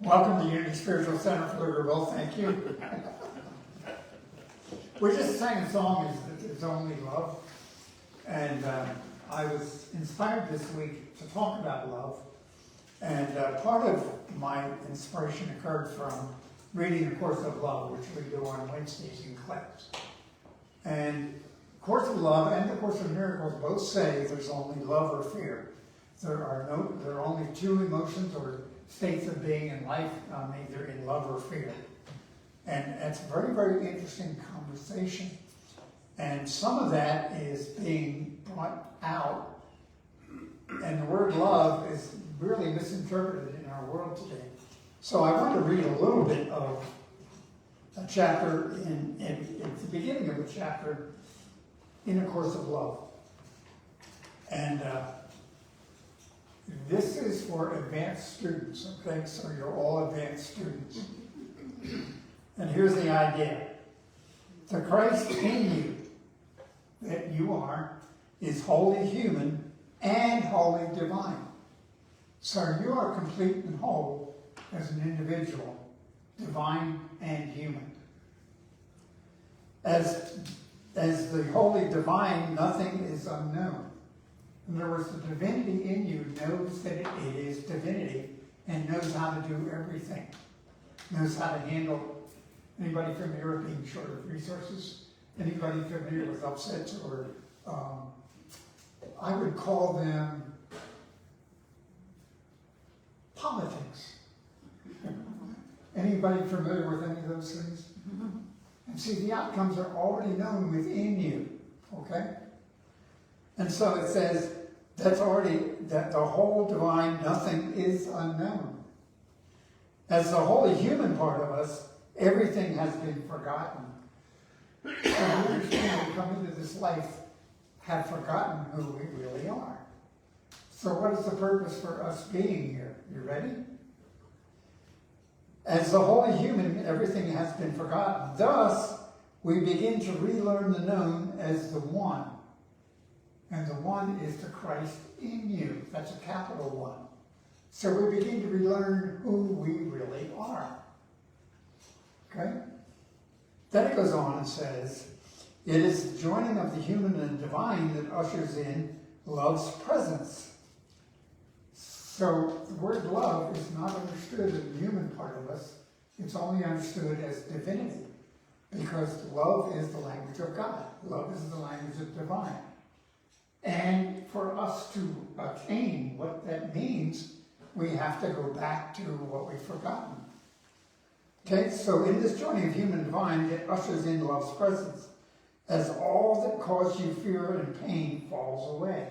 Welcome to Unity Spiritual Center, Pflugerville. Thank you. We just sang a song, It's Only Love. And I was inspired this week to talk about love. And part of my inspiration occurred from reading A Course of Love, which we do on Wednesdays in class. And Course of Love and the Course of Miracles both say there's only love or fear. There are only two emotions or states of being in life, either in love or fear. And it's a very, very interesting conversation. And some of that is being brought out. And the word love is really misinterpreted in our world today. So I want to read a little bit of a chapter in the beginning of a chapter in A Course of Love. And this is for advanced students, okay? So you're all advanced students. And here's the idea. The Christ in you that you are is wholly human and wholly divine. So you are complete and whole as an individual, divine and human. As the wholly divine, nothing is unknown. In other words, the divinity in you knows that it is divinity and knows how to do everything. Knows how to handle. Anybody familiar with being short of resources? Anybody familiar with upsets or, I would call them politics. Anybody familiar with any of those things? And see, the outcomes are already known within you, okay? And so it says, that the whole divine nothing is unknown. As the wholly human part of us, everything has been forgotten. And we understand we come into this life, have forgotten who we really are. So what is the purpose for us being here? You ready? As the wholly human, everything has been forgotten. Thus, we begin to relearn the known as the one. And the one is the Christ in you. That's a capital one. So we begin to relearn who we really are. Okay? Then it goes on and says, it is the joining of the human and divine that ushers in love's presence. So the word love is not understood in the human part of us. It's only understood as divinity. Because love is the language of God. Love is the language of divine. And for us to attain what that means, we have to go back to what we've forgotten. Okay, so in this joining of human and divine, it ushers in love's presence, as all that caused you fear and pain falls away.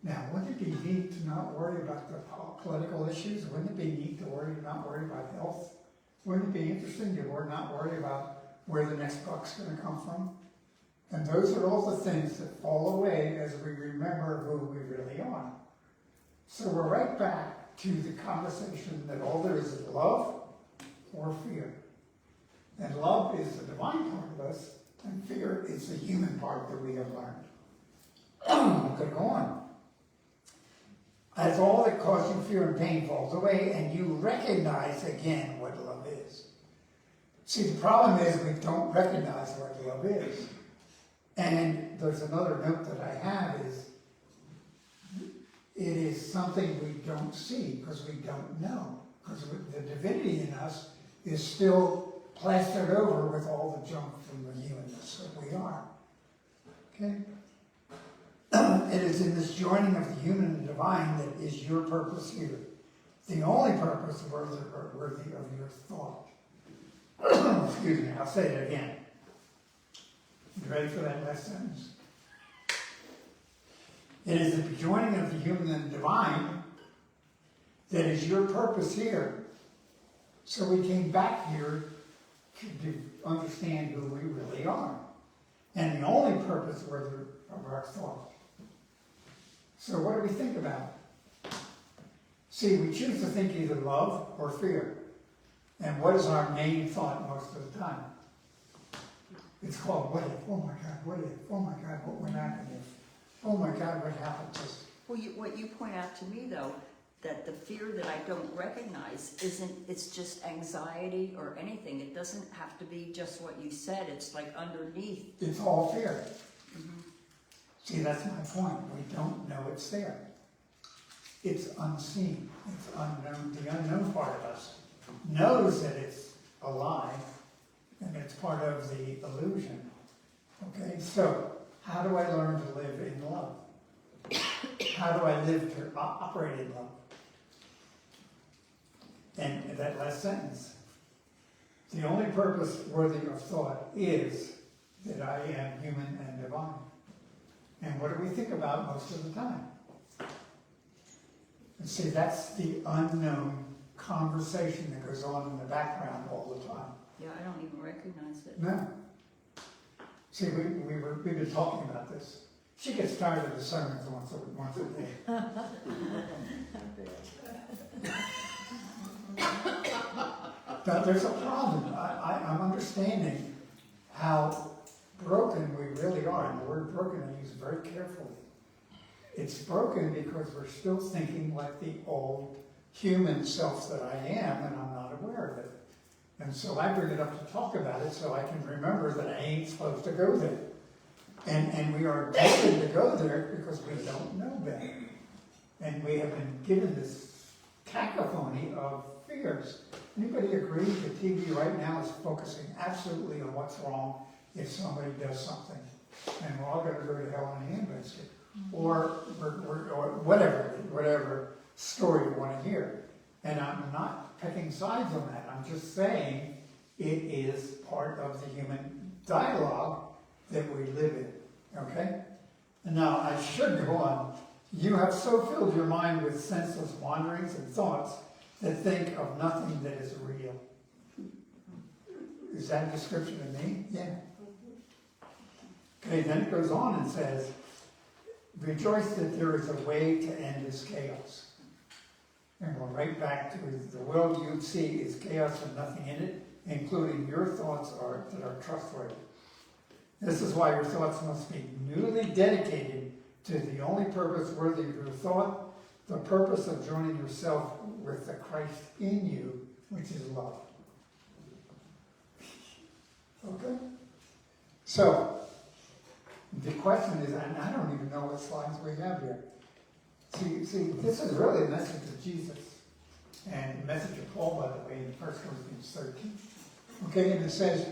Now, wouldn't it be neat to not worry about the political issues? Wouldn't it be neat to not worry about health? Wouldn't it be interesting to not worry about where the next buck's going to come from? And those are all the things that fall away as we remember who we really are. So we're right back to the conversation that all there is love or fear. And love is the divine part of us, and fear is the human part that we have learned. I'm going to go on. As all that caused you fear and pain falls away, and you recognize again what love is. See, the problem is we don't recognize what love is. And there's another note that I have is, it is something we don't see because we don't know. Because the divinity in us is still plastered over with all the junk from the humanness that we are. Okay? It is in this joining of the human and divine that is your purpose here. The only purpose worthy of your thought. Excuse me, I'll say it again. You ready for that last sentence? It is the joining of the human and divine that is your purpose here. So we came back here to understand who we really are. And the only purpose worthy of our thought. So what do we think about? See, we choose to think either love or fear. And what is our main thought most of the time? It's called what if, oh my God, what if, oh my God, what would happen if, oh my God, what happens if. Well, what you point out to me, though, that the fear that I don't recognize it's just anxiety or anything. It doesn't have to be just what you said. It's like underneath. It's all fear. See, that's my point. We don't know it's there. It's unseen. It's unknown. The unknown part of us knows that it's a lie, and it's part of the illusion. Okay, so how do I learn to live in love? How do I live to operate in love? And that last sentence, the only purpose worthy of thought is that I am human and divine. And what do we think about most of the time? And see, that's the unknown conversation that goes on in the background all the time. Yeah, I don't even recognize it. No. See, we've been talking about this. She gets tired of the sermons once a day. But there's a problem. I'm understanding how broken we really are. And the word broken I use very carefully. It's broken because we're still thinking like the old human self that I am, and I'm not aware of it. And so I bring it up to talk about it so I can remember that I ain't supposed to go there. And we are destined to go there because we don't know better. And we have been given this cacophony of fears. Anybody agree that TV right now is focusing absolutely on what's wrong if somebody does something? And we're all going to go to hell in a handbasket. Or whatever story you want to hear. And I'm not picking sides on that. I'm just saying it is part of the human dialogue that we live in. Okay? And now, I should go on. You have so filled your mind with senseless wanderings and thoughts that think of nothing that is real. Is that a description of me? Yeah. Okay, then it goes on and says, rejoice that there is a way to end this chaos. And we're right back to the world you see is chaos with nothing in it, including your thoughts that are trustworthy. This is why your thoughts must be newly dedicated to the only purpose worthy of your thought, the purpose of joining yourself with the Christ in you, which is love. Okay? So, the question is, and I don't even know what slides we have here. See, this is really a message of Jesus. And the message of Paul, by the way, in 1 Corinthians 13. Okay, and it says,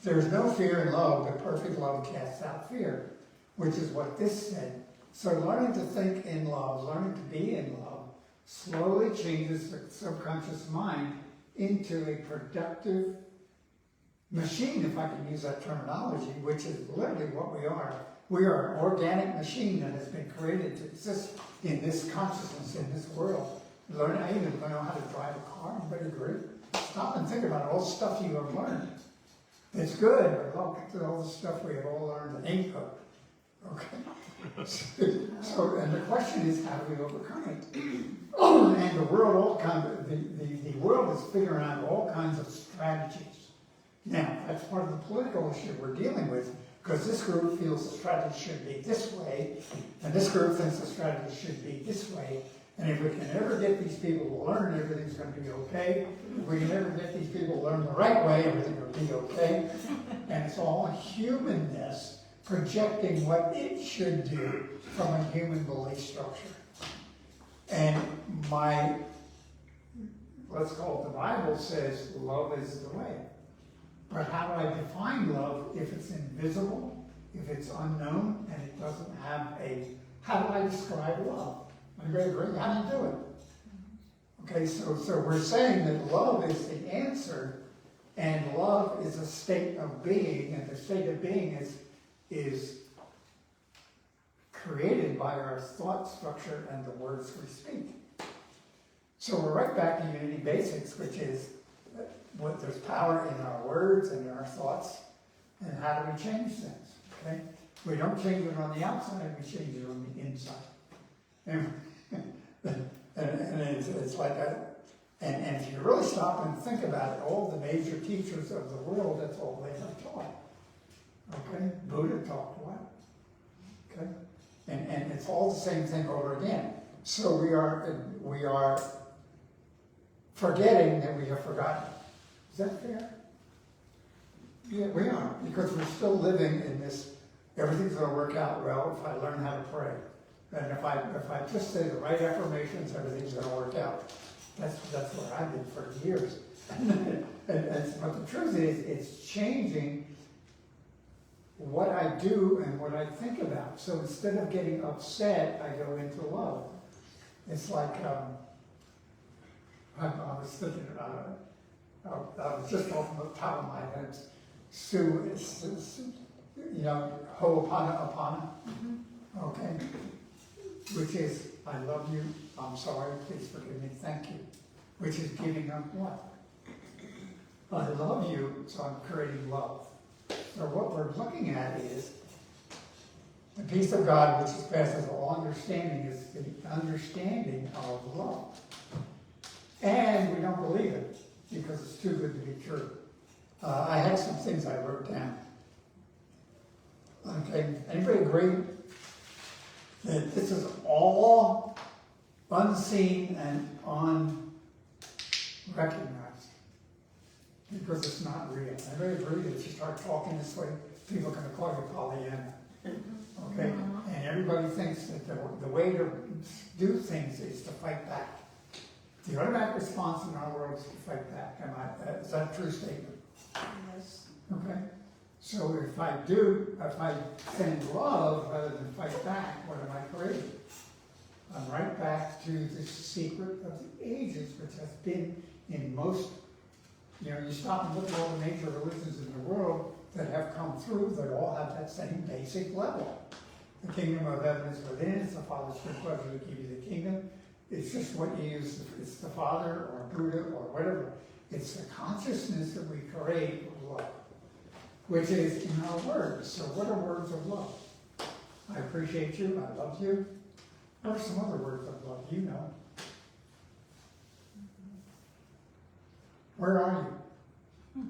there's no fear in love, but perfect love casts out fear, which is what this said. So learning to think in love, learning to be in love, slowly changes the subconscious mind into a productive machine, if I can use that terminology, which is literally what we are. We are an organic machine that has been created to exist in this consciousness, in this world. I even know how to drive a car. Anybody agree? Stop and think about all the stuff you have learned. It's good, but look at all the stuff we have all learned that ain't good. Okay? So, and the question is, how do we overcome it? And the world, the world is figuring out all kinds of strategies. Now, that's part of the political issue we're dealing with, because this group feels the strategy should be this way, and this group thinks the strategy should be this way. And if we can ever get these people to learn, everything's going to be okay. If we can ever get these people to learn the right way, everything will be okay. And it's all humanness projecting what it should do from a human belief structure. And let's call it the Bible says love is the way. But how do I define love if it's invisible, if it's unknown, and it doesn't have how do I describe love? Anybody agree? How do you do it? Okay, so we're saying that love is the answer, and love is a state of being, and the state of being is created by our thought structure and the words we speak. So we're right back to Unity Basics, which is what there's power in our words and in our thoughts, and how do we change things? Okay, we don't change it on the outside; we change it on the inside. And it's like and if you really stop and think about it, all the major teachers of the world, that's all they have taught. Okay, Buddha taught what? Okay, and it's all the same thing over again. So we are forgetting that we have forgotten. Is that fair? Yeah, we are, because we're still living in this, everything's gonna work out well if I learn how to pray. And if I just say the right affirmations, everything's gonna work out. That's what I've been for years. But the truth is, it's changing what I do and what I think about. So instead of getting upset, I go into love. It's like, I was thinking about it. I was just off the top of my head. Sue, you know, Ho'oponopono, okay? Which is, I love you, I'm sorry, please forgive me, thank you. Which is giving up what? I love you, so I'm creating love. So what we're looking at is the peace of God, which passes all understanding, is the understanding of love. And we don't believe it because it's too good to be true. I had some things I wrote down. Okay, anybody agree that this is all unseen and unrecognized? Because it's not real. Anybody agree that if you start talking this way, people are going to call you Pollyanna? Okay? And everybody thinks that the way to do things is to fight back. The automatic response in our world is to fight back. Is that a true statement? Yes. Okay? So if I send love rather than fight back, what am I creating? I'm right back to the secret of the ages, which has been in most, you stop and look at all the major religions in the world that have come through, that all have that same basic level. The kingdom of heaven is within, it's the Father's good pleasure to give you the kingdom. It's just what you use, it's the Father or Buddha or whatever. It's the consciousness that we create of love, which is in our words. So what are words of love? I appreciate you, I love you. What are some other words of love? You know. Where are you?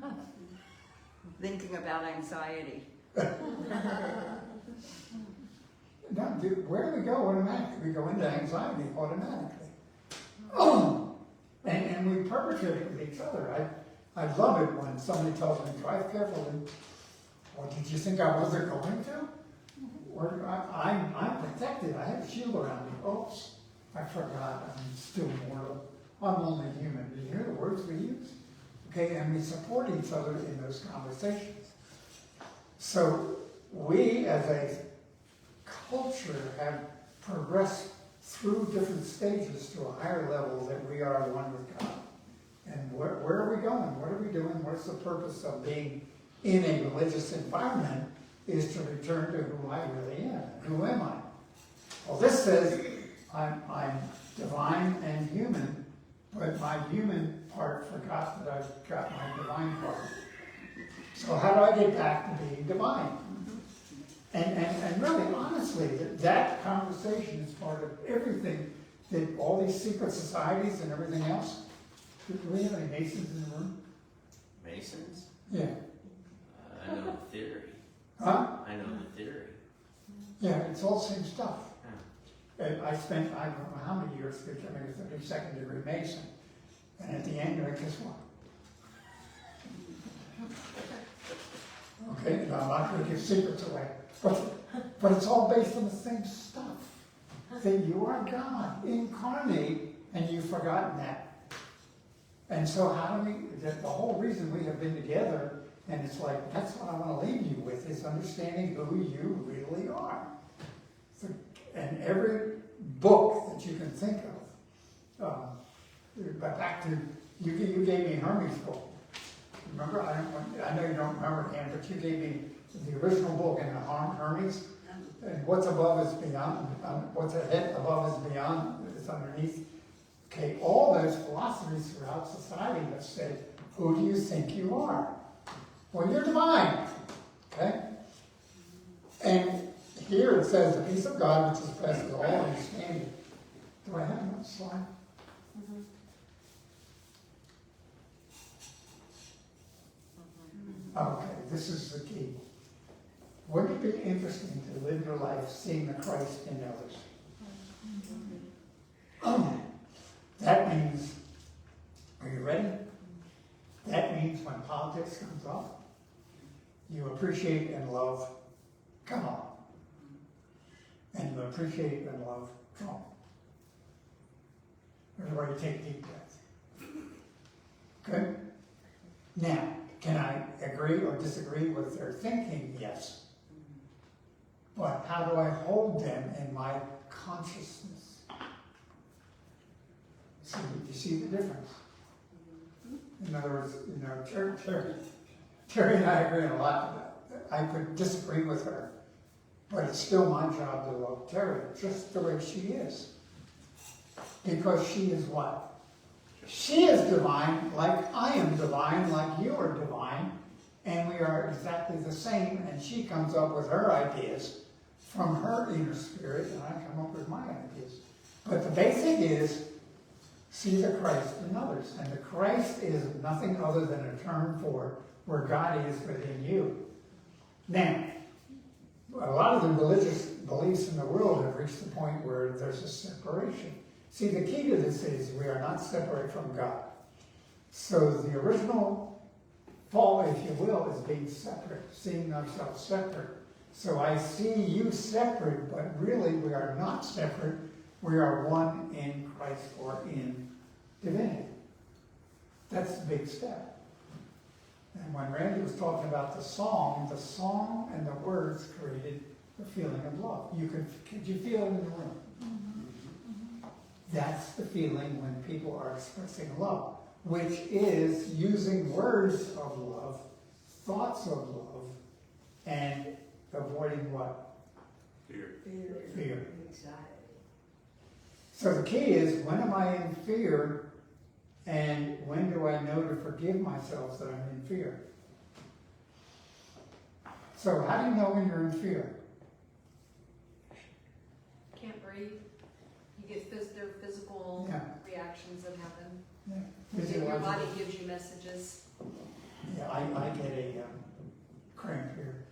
Thinking about anxiety. No, dude, where do we go automatically? We go into anxiety automatically. And we perpetrate it with each other. I love it when somebody tells me, drive carefully. Well, did you think I wasn't going to? Or I'm protected. I have a shield around me. Oops, I forgot. I'm still mortal. I'm only human. Do you hear the words we use? Okay, and we support each other in those conversations. So we, as a culture, have progressed through different stages to a higher level that we are one with God. And where are we going? What are we doing? What's the purpose of being in a religious environment? Is to return to who I really am. Who am I? Well, this says I'm divine and human, but my human part forgot that I've got my divine part. So how do I get back to being divine? And really, honestly, that conversation is part of everything, that all these secret societies and everything else. Do we have any Masons in the room? Masons? Yeah. I know the theory. Huh? I know the theory. Yeah, it's all the same stuff. Yeah. And I spent, I don't know how many years becoming a 32nd degree Mason. And at the end, I guess what? Okay, now I'm not going to give secrets away. But it's all based on the same stuff. That you are God incarnate, and you've forgotten that. And so how do we, the whole reason we have been together, and it's like, that's what I want to leave you with, is understanding who you really are. So, and every book that you can think of, back to, you gave me Hermes' book. Remember, I know you don't remember him, but you gave me the original book in the Hermes. And what's above is beyond, what's ahead above is beyond, is underneath. Okay, all those philosophies throughout society have said, who do you think you are? Well, you're divine, okay? And here it says, the peace of God, which is passes all understanding. Do I have another slide? Okay, this is the key. Wouldn't it be interesting to live your life seeing the Christ in others? That means, are you ready? That means when politics comes up, you appreciate and love Kamala. And you appreciate and love Trump. Everybody take a deep breath. Good? Now, can I agree or disagree with their thinking? Yes. But how do I hold them in my consciousness? See, you see the difference? In other words, you know, Terry and I agree on a lot. I could disagree with her, but it's still my job to love Terry just the way she is. Because she is what? She is divine, like I am divine, like you are divine, and we are exactly the same, and she comes up with her ideas from her inner spirit, and I come up with my ideas. But the basic is, see the Christ in others, and the Christ is nothing other than a term for where God is within you. Now, a lot of the religious beliefs in the world have reached the point where there's a separation. See, the key to this is we are not separate from God. So the original fall, if you will, is being separate, seeing ourselves separate. So I see you separate, but really we are not separate. We are one in Christ or in divinity. That's the big step. And when Randy was talking about the song and the words created the feeling of love. Could you feel it in the room? That's the feeling when people are expressing love, which is using words of love, thoughts of love, and avoiding what? Fear. Fear. Anxiety. So the key is, when am I in fear, and when do I know to forgive myself that I'm in fear? So how do you know when you're in fear? Can't breathe. You get there are physical Yeah. reactions that happen. Yeah. Your Physiological- body gives you messages. Yeah, I get a cramp here.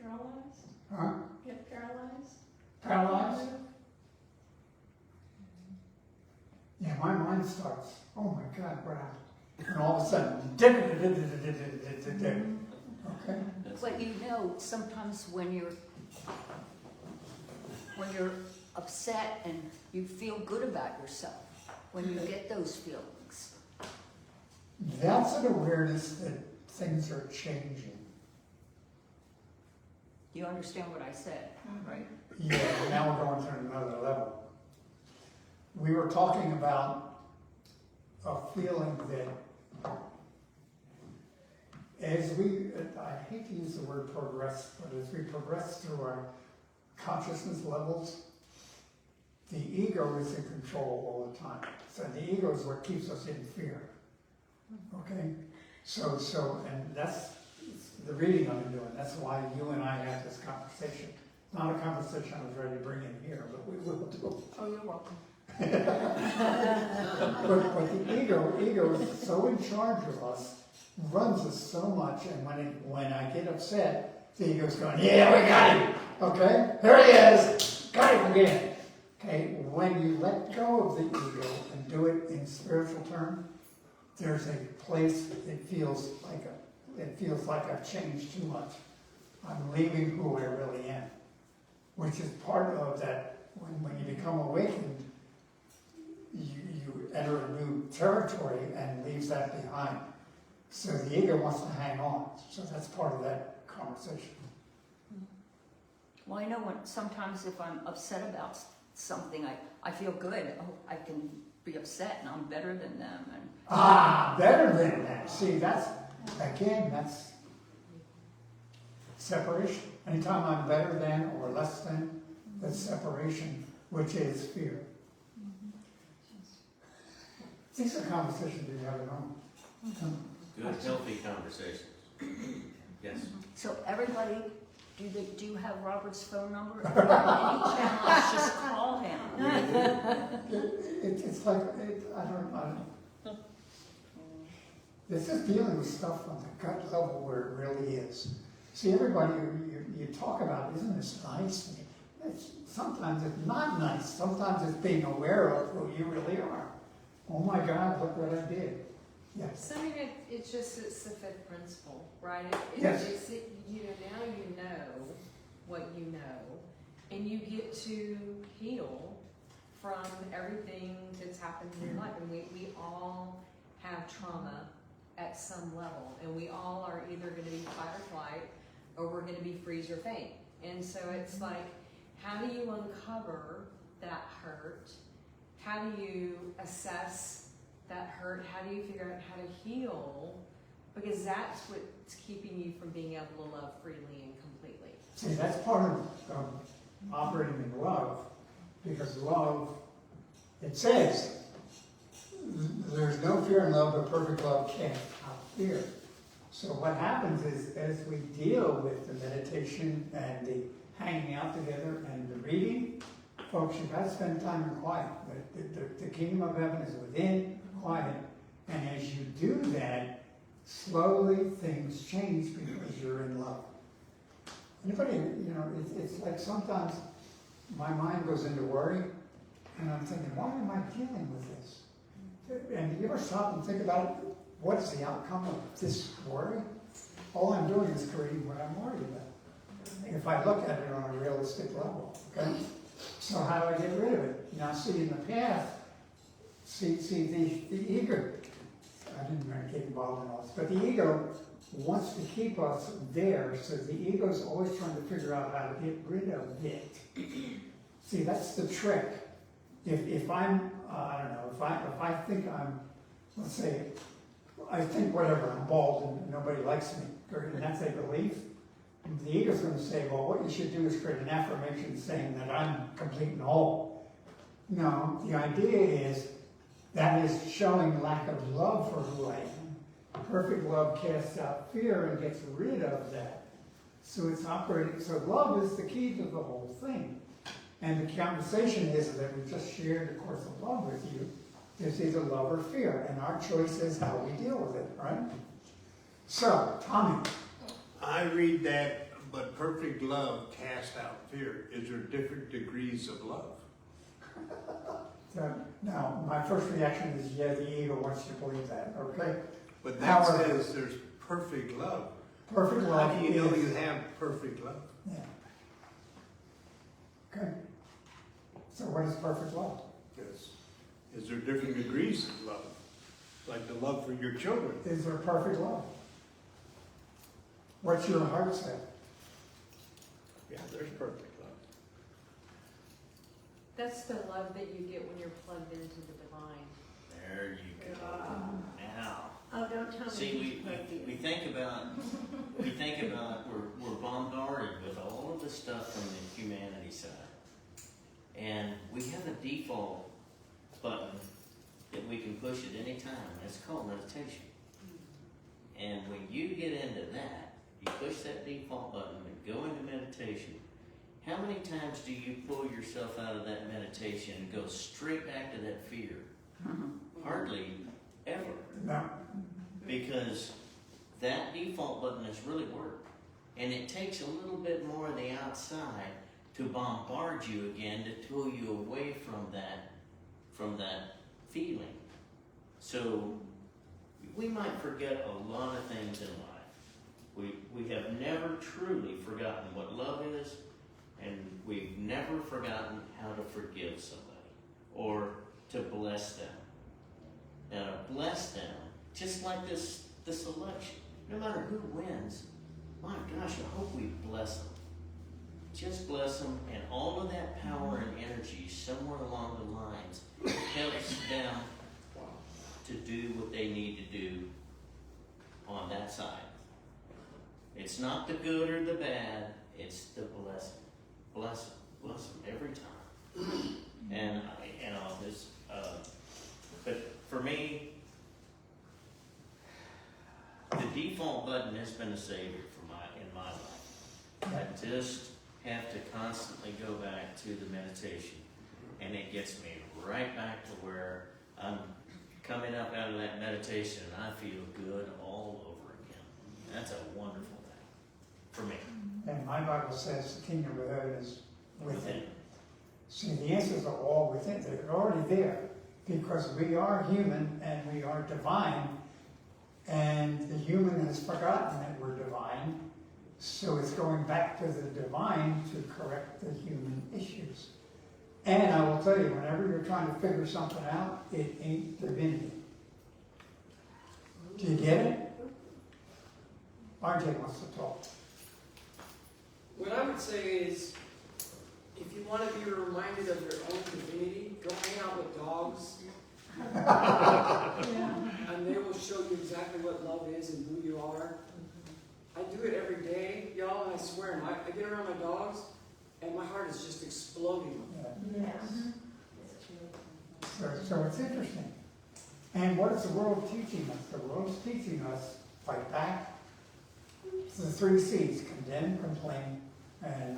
Paralyzed? Huh? Get paralyzed? Paralyzed? Yeah, my mind starts, oh my God, Brad. And all of a sudden, okay? But you know, sometimes when you're upset and you feel good about yourself, when you get those feelings. That's an awareness that things are changing. You understand what I said, right? Yeah, now we're going to another level. We were talking about a feeling that as we, I hate to use the word progress, but as we progress through our consciousness levels, the ego is in control all the time. So the ego is what keeps us in fear. Okay? So, and that's the reading I've been doing. That's why you and I had this conversation. Not a conversation I was ready to bring in here, but we will do. Oh, you're welcome. But the ego is so in charge of us, runs us so much, and when I get upset, the ego's going, yeah, we got him. Okay? Here he is. Got him again. Okay? When you let go of the ego and do it in spiritual terms, there's a place it feels like I've changed too much. I'm leaving who I really am, which is part of that. When you become awakened, you enter a new territory and leaves that behind. So the ego wants to hang on. So that's part of that conversation. Well, I know sometimes if I'm upset about something, I feel good. Oh, I can be upset and I'm better than them. And Better than that. See, that's separation. Anytime I'm better than or less than, that's separation, which is fear. These are conversations you have at home. Good, healthy conversations. Yes. so everybody, do you have Robert's phone number? If you have any challenge, just call him. It's like, I don't. This is dealing with stuff on the gut level where it really is. See, everybody, you talk about, isn't this nice? Sometimes it's not nice, sometimes it's being aware of who you really are. Oh my God, look what I did. Yes, So I mean, it's just, it's the fifth principle, right? Yes. It's, you know, now you know what you know, and you get to heal from everything that's happened in your life. And we all have trauma at some level, and we all are either gonna be fight or flight, or we're gonna be freeze or faint. And so it's like, how do you uncover that hurt? How do you assess that hurt? How do you figure out how to heal? Because that's what's keeping you from being able to love freely and completely. see, that's part of operating in love, because love, it says, there's no fear in love, but perfect love casts out fear. So what happens is, as we deal with the meditation and the hanging out together and the reading, folks, you've got to spend time in quiet. The kingdom of heaven is within, quiet. And as you do that, slowly things change because you're in love. Anybody, you know, it's like sometimes my mind goes into worry, and I'm thinking, why am I dealing with this? And you ever stop and think about what is the outcome of this worry? All I'm doing is creating what I'm worried about. If I look at it on a realistic level, okay? So how do I get rid of it? Now, see, in the past, the ego, I didn't really get involved in all this, but the ego wants to keep us there, so the ego's always trying to figure out how to get rid of it. See, that's the trick. If I'm, I don't know, if I think I'm, let's say, I think whatever, I'm bald and nobody likes me, and that's a belief, the ego's going to say, well, what you should do is create an affirmation saying that I'm complete and whole. No, the idea is that is showing lack of love for who I am. Perfect love casts out fear and gets rid of that. So it's operating, so love is the key to the whole thing. And the conversation is that we just shared the course of love with you. There's either love or fear, and our choice is how we deal with it, right? So, Tommy. I read that, but perfect love casts out fear. Is there different degrees of love? Now, my first reaction is, yeah, the ego wants you to believe that, okay? But that However, says there's perfect love. perfect love How do you know is- you have perfect love? Yeah. Okay. So what is perfect love? Because is there different degrees of love? Like the love for your children. Is there perfect love? What's your heart say? Yeah, there's perfect love. That's the love that you get when you're plugged into the divine. There you go. Now, Oh, don't tell me. see, we think about, we're bombarded with all of the stuff from the humanity side. And we have a default button that we can push at any time. It's called meditation. And when you get into that, you push that default button and go into meditation. How many times do you pull yourself out of that meditation and go straight back to that fear? Hardly ever. No. Because that default button has really worked. And it takes a little bit more of the outside to bombard you again, to pull you away from that feeling. So we might forget a lot of things in life. We have never truly forgotten what love is, and we've never forgotten how to forgive somebody or to bless them. Now, to bless them, just like this election, no matter who wins, my gosh, I hope we bless them. Just bless them, and all of that power and energy somewhere along the lines helps them to do what they need to do on that side. It's not the good or the bad, it's the blessing. Bless them every time. And, this, but for me, the default button has been a savior in my life. I just have to constantly go back to the meditation, and it gets me right back to where I'm coming up out of that meditation and I feel good all over again. That's a wonderful thing for me. And my Bible says the kingdom of heaven is within. See, the answers are all within, they're already there, because we are human and we are divine, and the human has forgotten that we're divine, so it's going back to the divine to correct the human issues. And I will tell you, whenever you're trying to figure something out, it ain't divinity. Do you get it? RJ wants to talk. What I would say is, if you want to be reminded of your own divinity, go hang out with dogs. And they will show you exactly what love is and who you are. I do it every day, y'all, and I swear, I get around my dogs, and my heart is just exploding. So it's interesting. And what is the world teaching us? The world's teaching us, fight back. It's the 3 C's, condemn, complain, and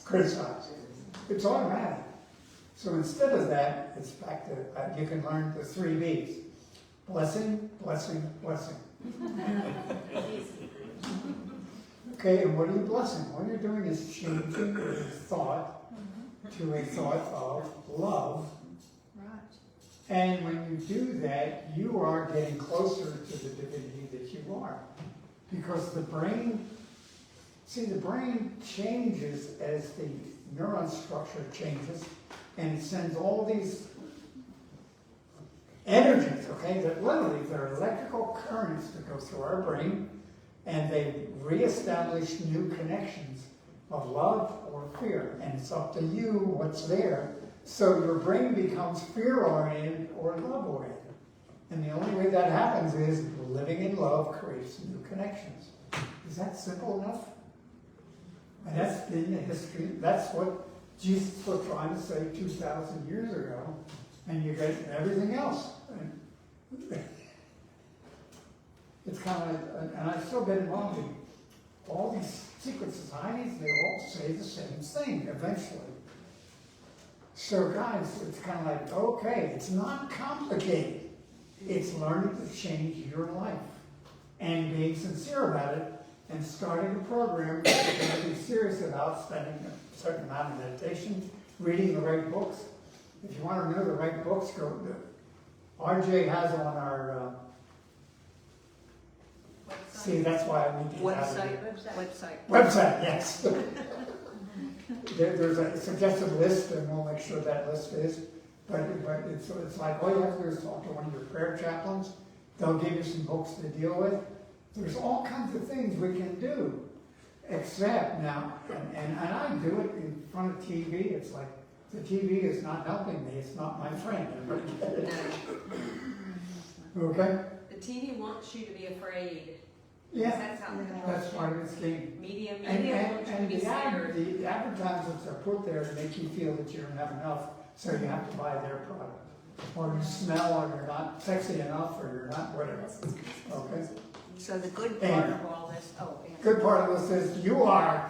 criticize. It's automatic. So instead of that, it's back to, you can learn the 3 B's. Blessing, blessing, blessing. Okay, and what are you blessing? What you're doing is changing your thought to a thought of love. And when you do that, you are getting closer to the divinity that you are. Because the brain, the brain changes as the neuron structure changes, and it sends all these energies, okay, that literally, they're electrical currents that go through our brain, and they reestablish new connections of love or fear. And it's up to you what's there. So your brain becomes fear-oriented or love-oriented. And the only way that happens is living in love creates new connections. Is that simple enough? And that's in the history. That's what Jesus was trying to say 2,000 years ago. And you get everything else. And it's kind of, and I still get involved in all these secret societies. They all say the same thing eventually. So guys, it's kind of like, okay, it's not complicated. It's learning to change your life and being sincere about it and starting a program that you're going to be serious about, spending a certain amount of meditation, reading the right books. If you want to know the right books, go to RJ has on our, see, that's why I need to have website, yes. There's a suggested list, and we'll make sure that list is. But it's like all you have to do is talk to one of your prayer chaplains. They'll give you some books to deal with. There's all kinds of things we can do. Except now, and I do it in front of TV. It's like the TV is not helping me. It's not my friend. Okay? The TV wants you to be afraid. Yeah, That's how that's part of its game. Media And wants you to be scared. the advertisements are put there to make you feel that you don't have enough, so you have to buy their product. Or you smell, or you're not sexy enough, or you're not whatever. Okay? So the good part of all this, Good part of this is you are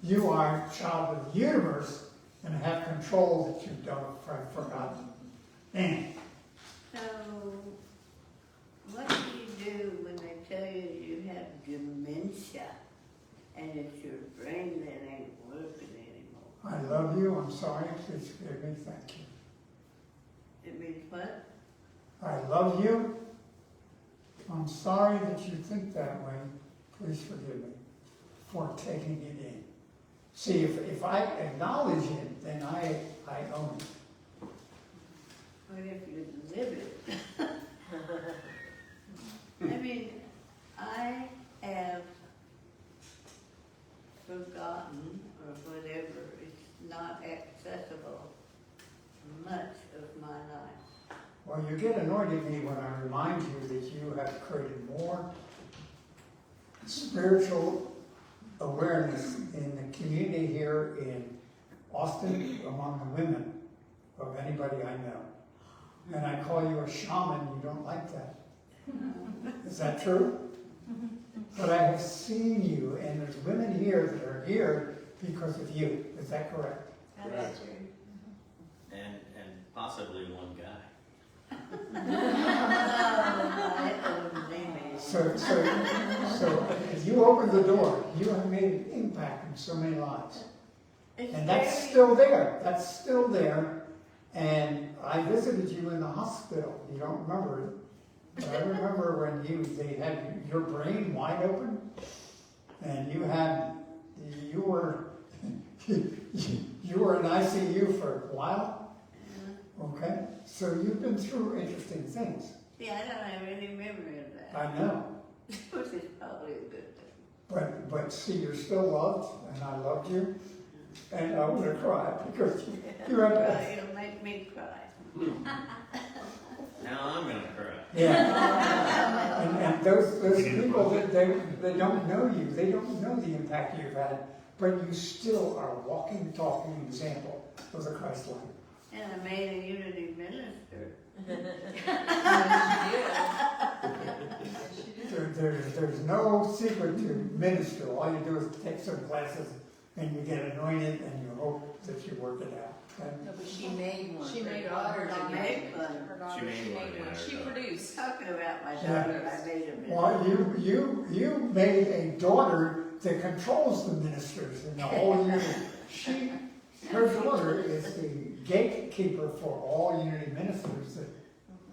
you are a child of the universe and have control that you don't have forgotten. And So, what do you do when they tell you you have dementia and it's your brain that ain't working anymore? I love you, I'm sorry, please forgive me, thank you. It means what? I love you, I'm sorry that you think that way, please forgive me for taking it in. See, if I acknowledge it, then I own it. What if you live it? I mean, I have forgotten, or whatever, it's not accessible much of my life. Well, you get annoyed at me when I remind you that you have created more spiritual awareness in the community here in Austin among the women of anybody I know. And I call you a shaman, you don't like that. Is that true? But I have seen you, and there's women here that are here because of you. Is that correct? That's true. And possibly one guy. My own name is So you opened the door, you have made an impact in so many lives. It's And that's very- still there, that's still there. And I visited you in the hospital, you don't remember it. But I remember when they had your brain wide open and you were in ICU for a while, okay? So you've been through interesting things, See, I don't have any memory of that, I know. which is probably a good thing. But see, you're still loved and I loved you. And I want to cry because you have that. It'll make me cry. Now I'm gonna cry. Yeah. And those people that they don't know you, they don't know the impact you've had, but you still are a walking, talking example of the Christ life. And I made a unity minister. There's no secret to minister. All you do is take some classes and you get anointed and you hope that you work it out. And No, but she made one. She Her made daughter one. did Made it. one. Her daughter, She made one, yeah, her She daughter. produced. Talking about my Yeah. daughter, I made a minister. well, you made a daughter that controls the ministers in the whole unity. Her daughter is the gatekeeper for all unity ministers that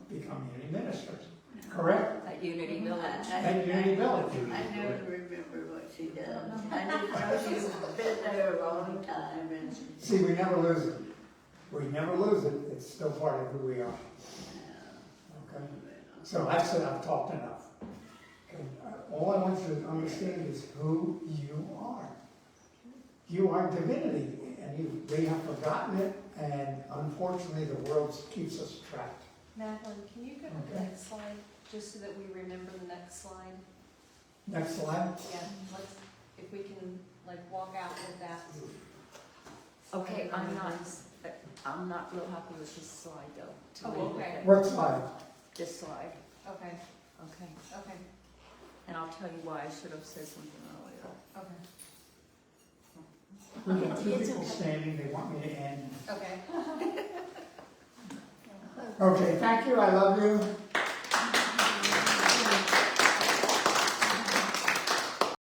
become unity ministers. Correct? At Unity Village. At Unity Village. I never remember what she does. I just know she's been there a long time and, See, we never lose it. We never lose it. It's still part of who we are. Okay? So I've said I've talked enough. Okay? All I want you to understand is who you are. You are divinity, and we have forgotten it, and unfortunately the world keeps us trapped. Madeline, can you go to the Okay. next slide, just so that we remember the next slide? Next slide. Yeah, let's, if we can, like, walk out with that. Okay, I'm not real happy with this slide though. Oh, okay. What slide? This slide, Okay, okay. okay, And I'll tell you why I should have said something earlier. okay, We got two people standing, they want me to end. okay. Okay, thank you, I love you.